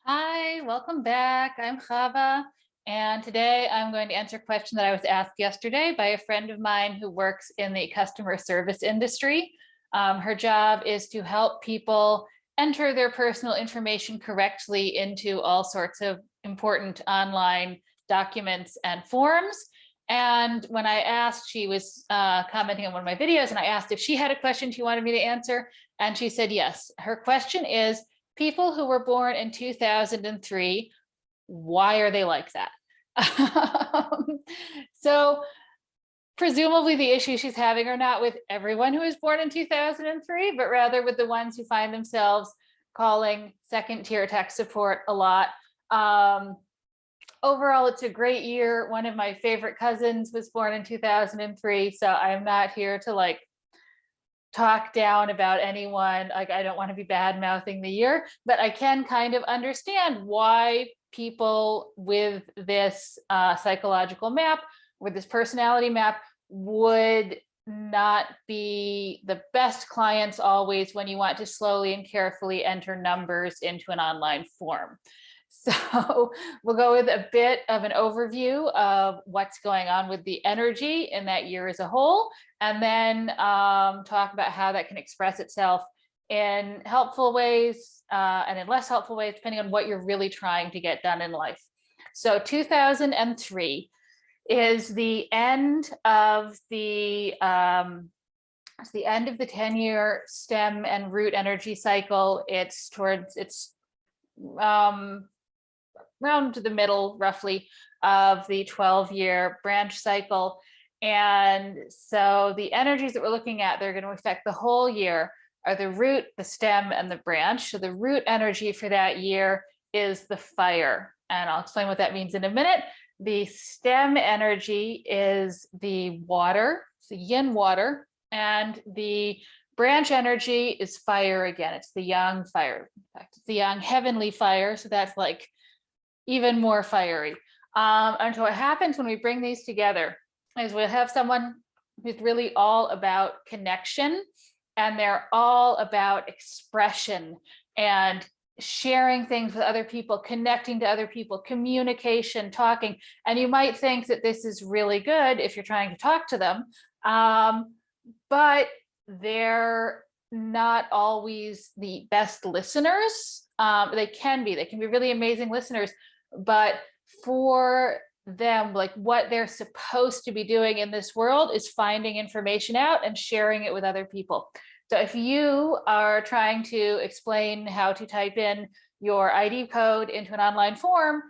Hi, welcome back. I'm Chava, and today I'm going to answer a question that I was asked yesterday by a friend of mine who works in the customer service industry. Her job is to help people enter their personal information correctly into all sorts of important online documents and forms. And when I asked, she was commenting on one of my videos, and I asked if she had a question she wanted me to answer, and she said yes. Her question is, people who were born in 2003, why are they like that? So presumably the issues she's having are not with everyone who was born in 2003, but rather with the ones who find themselves calling second tier tech support a lot. Overall, it's a great year. One of my favorite cousins was born in 2003, so I'm not here to talk down about anyone. Like, I don't want to be bad mouthing the year, but I can kind of understand why people with this psychological map, with this personality map, would not be the best clients always when you want to slowly and carefully enter numbers into an online form. So we'll go with a bit of an overview of what's going on with the energy in that year as a whole, and then talk about how that can express itself in helpful ways and in less helpful ways, depending on what you're really trying to get done in life. So 2003 is the end of the it's the end of the 10-year stem and root energy cycle. It's around to the middle roughly of the 12-year branch cycle. And so the energies that we're looking at, they're going to affect the whole year, are the root, the stem, and the branch. So the root energy for that year is the fire. And I'll explain what that means in a minute. The stem energy is the water, it's the yin water, and the branch energy is fire again. It's the yang fire. In fact, it's the yang heavenly fire. So that's like even more fiery. And so what happens when we bring these together is we'll have someone who's really all about connection, and they're all about expression and sharing things with other people, connecting to other people, communication, talking. And you might think that this is really good if you're trying to talk to them, but they're not always the best listeners. They can be really amazing listeners, but for them, like, what they're supposed to be doing in this world is finding information out and sharing it with other people. So if you are trying to explain how to type in your ID code into an online form,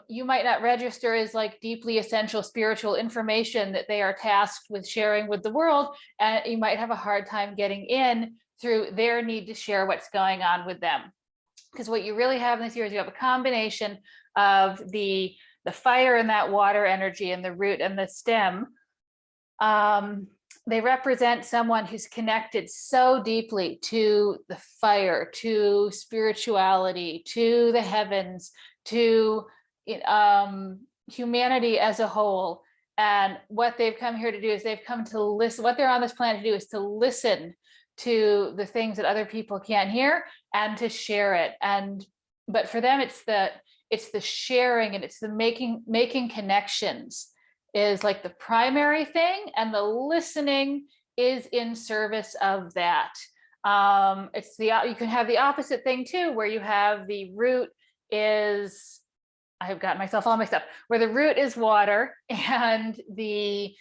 you might not register as like deeply essential spiritual information that they are tasked with sharing with the world, and you might have a hard time getting in through their need to share what's going on with them. Because what you really have in this year is you have a combination of the fire and that water energy and the root and the stem. They represent someone who's connected so deeply to the fire, to spirituality, to the heavens, to humanity as a whole. And what they've come here to do is they've come to listen. What they're on this planet to do is to listen to the things that other people can't hear and to share it. But for them, it's the sharing, and it's the making connections is like the primary thing, and the listening is in service of that. You can have the opposite thing too, where you have the root is, I have gotten myself all mixed up, where the root is water and the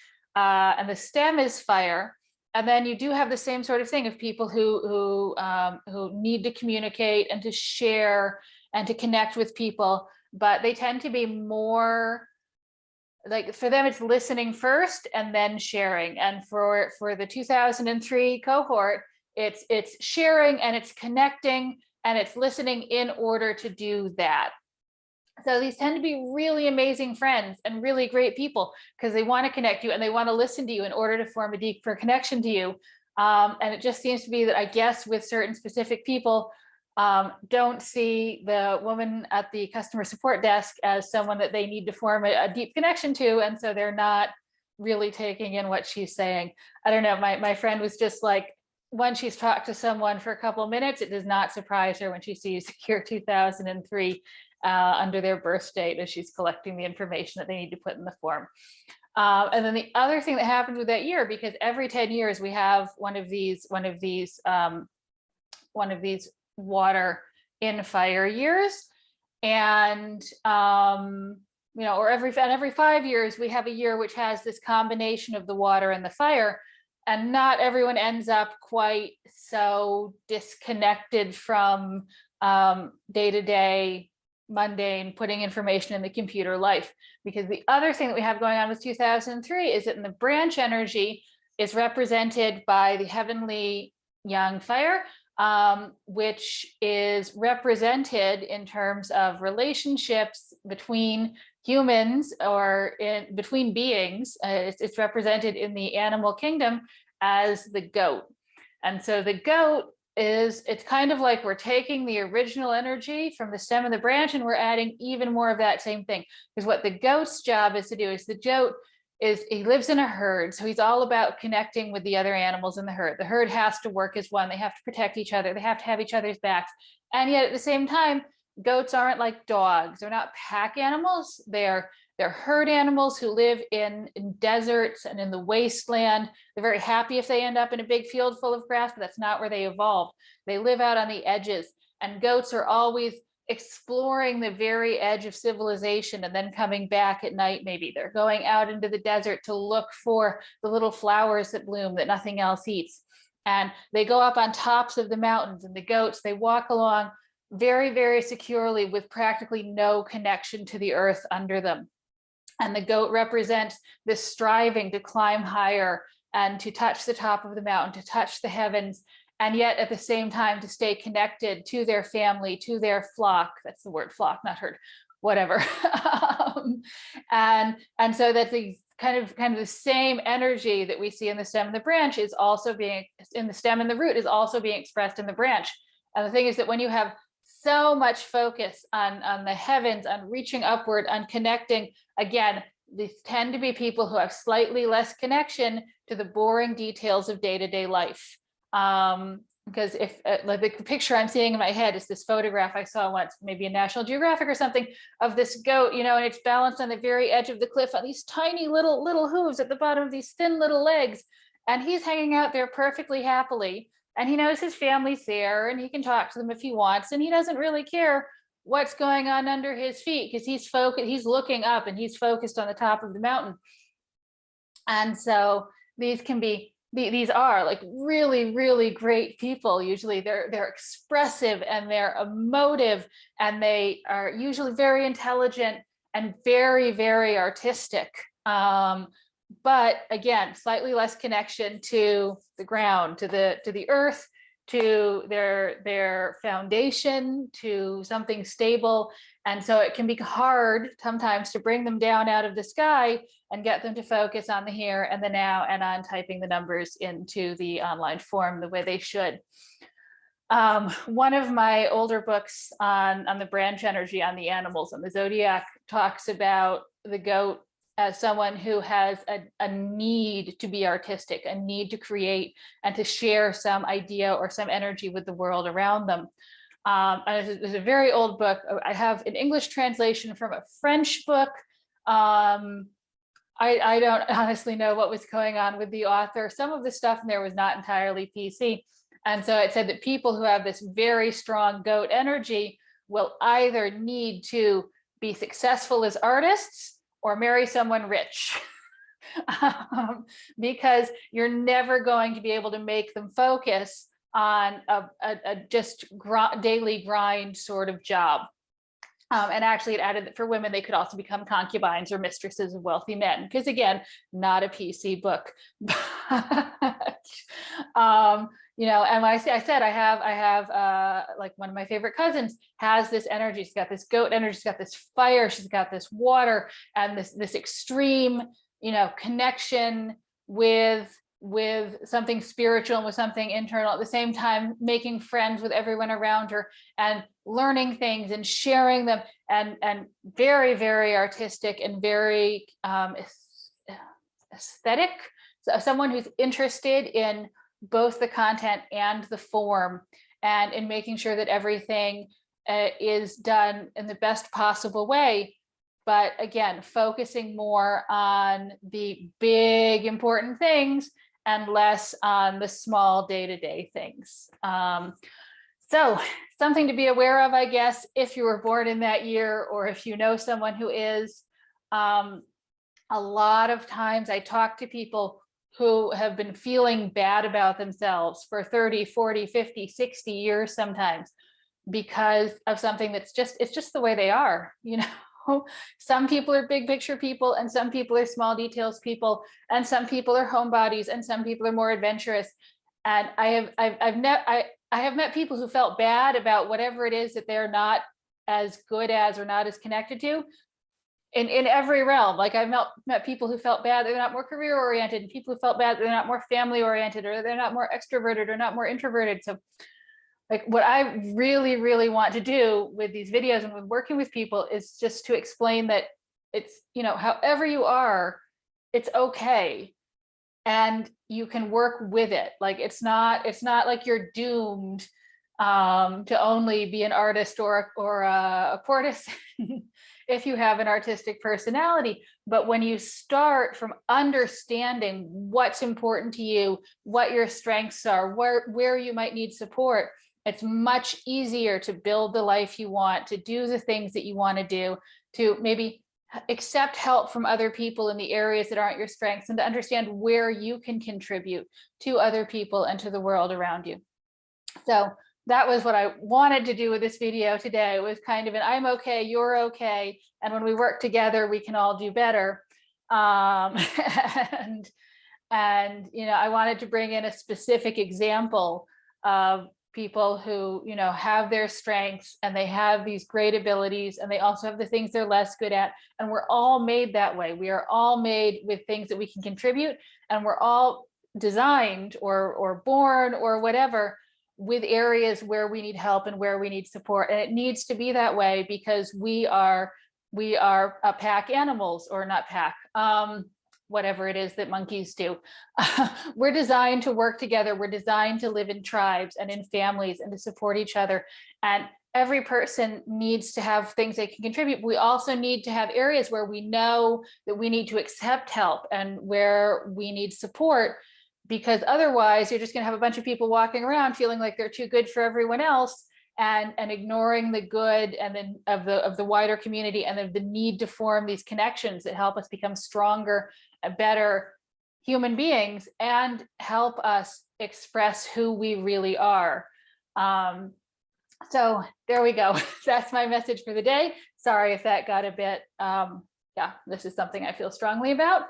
stem is fire. And then you do have the same sort of thing of people who need to communicate and to share and to connect with people, but they tend to be more like, for them, it's listening first and then sharing. And for the 2003 cohort, it's sharing and it's connecting and it's listening in order to do that. So these tend to be really amazing friends and really great people because they want to connect you and they want to listen to you in order to form a deeper connection to you. And it just seems to be that, I guess, with certain specific people, don't see the woman at the customer support desk as someone that they need to form a deep connection to. And so they're not really taking in what she's saying. I don't know, my friend was just like, when she's talked to someone for a couple of minutes, it does not surprise her when she sees the year 2003 under their birth date as she's collecting the information that they need to put in the form. And then the other thing that happens with that year, because every 10 years we have one of these water in fire years, and or every 5 years we have a year which has this combination of the water and the fire, and not everyone ends up quite so disconnected from day-to-day mundane putting information in the computer life. Because the other thing that we have going on with 2003 is that in the branch energy is represented by the heavenly young fire, which is represented in terms of relationships between humans or between beings. It's represented in the animal kingdom as the goat. And so the goat it's kind of like we're taking the original energy from the stem and the branch, and we're adding even more of that same thing. Because what the goat's job is to do is, the goat he lives in a herd, so he's all about connecting with the other animals in the herd. The herd has to work as one. They have to protect each other. They have to have each other's backs. And yet at the same time, goats aren't like dogs. They're not pack animals. They're herd animals who live in deserts and in the wasteland. They're very happy if they end up in a big field full of grass, but that's not where they evolved. They live out on the edges, and goats are always exploring the very edge of civilization and then coming back at night. Maybe they're going out into the desert to look for the little flowers that bloom that nothing else eats. And they go up on tops of the mountains, and the goats, they walk along very, very securely with practically no connection to the earth under them. And the goat represents this striving to climb higher and to touch the top of the mountain, to touch the heavens, and yet at the same time to stay connected to their family, to their flock. That's the word, flock, not herd, whatever. And so that's the kind of the same energy that we see in the stem and the branch is also being in the stem, and the root is also being expressed in the branch. And the thing is that when you have so much focus on the heavens, on reaching upward, on connecting, again, these tend to be people who have slightly less connection to the boring details of day-to-day life. Because if like the picture I'm seeing in my head is this photograph I saw once, maybe in National Geographic or something, of this goat, and it's balanced on the very edge of the cliff on these tiny little hooves at the bottom of these thin little legs, and he's hanging out there perfectly happily. And he knows his family's there, and he can talk to them if he wants, and he doesn't really care what's going on under his feet, because he's looking up and he's focused on the top of the mountain. And so these are like really, really great people. Usually they're expressive and they're emotive, and they are usually very intelligent and very, very artistic. But again, slightly less connection to the ground, to the earth, to their foundation, to something stable. And so it can be hard sometimes to bring them down out of the sky and get them to focus on the here and the now, and on typing the numbers into the online form the way they should. One of my older books on the branch energy, on the animals and the zodiac, talks about the goat as someone who has a need to be artistic, a need to create and to share some idea or some energy with the world around them. It's a very old book. I have an English translation from a French book. I don't honestly know what was going on with the author. Some of the stuff in there was not entirely PC. And so it said that people who have this very strong goat energy will either need to be successful as artists or marry someone rich. Because you're never going to be able to make them focus on a just daily grind sort of job. And actually it added that for women, they could also become concubines or mistresses of wealthy men, because again, not a PC book. And when I said I have like one of my favorite cousins has this energy. She's got this goat energy, she's got this fire, she's got this water, and this extreme, connection with something spiritual and with something internal, at the same time making friends with everyone around her and learning things and sharing them, and very, very artistic and very aesthetic. So someone who's interested in both the content and the form, and in making sure that everything is done in the best possible way. But again, focusing more on the big important things and less on the small day-to-day things. So something to be aware of, I guess, if you were born in that year, or if you know someone who is. A lot of times I talk to people who have been feeling bad about themselves for 30, 40, 50, 60 years sometimes, because of something that's just, it's just the way they are, you know. Some people are big picture people, and some people are small details people, and some people are homebodies, and some people are more adventurous. And I have met people who felt bad about whatever it is that they're not as good as or not as connected to, in every realm. Like I've met people who felt bad they're not more career oriented, and people who felt bad they're not more family oriented, or they're not more extroverted, or not more introverted. So like what I really, really want to do with these videos and with working with people is just to explain that it's, you know, however you are, it's okay. And you can work with it. Like it's not like you're doomed to only be an artist or a courtesan if you have an artistic personality. But when you start from understanding what's important to you, what your strengths are, where you might need support, it's much easier to build the life you want, to do the things that you want to do, to maybe accept help from other people in the areas that aren't your strengths, and to understand where you can contribute to other people and to the world around you. So that was what I wanted to do with this video today. It was kind of an I'm okay, you're okay, and when we work together, we can all do better. And you know, I wanted to bring in a specific example of people who, you know, have their strengths and they have these great abilities, and they also have the things they're less good at. And we're all made that way. We are all made with things that we can contribute, and we're all designed or born or whatever with areas where we need help and where we need support. And it needs to be that way, because we are a pack animals, or not pack, whatever it is that monkeys do. We're designed to work together. We're designed to live in tribes and in families and to support each other. And every person needs to have things they can contribute. We also need to have areas where we know that we need to accept help and where we need support, because otherwise you're just going to have a bunch of people walking around feeling like they're too good for everyone else, and ignoring the good and then of the wider community, and of the need to form these connections that help us become stronger, better human beings, and help us express who we really are. So there we go. That's my message for the day. Sorry if that got a bit, yeah, this is something I feel strongly about.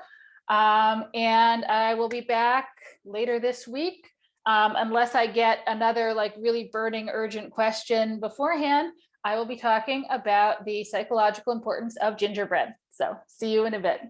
And I will be back later this week. Unless I get another like really burning urgent question beforehand, I will be talking about the psychological importance of gingerbread. So see you in a bit.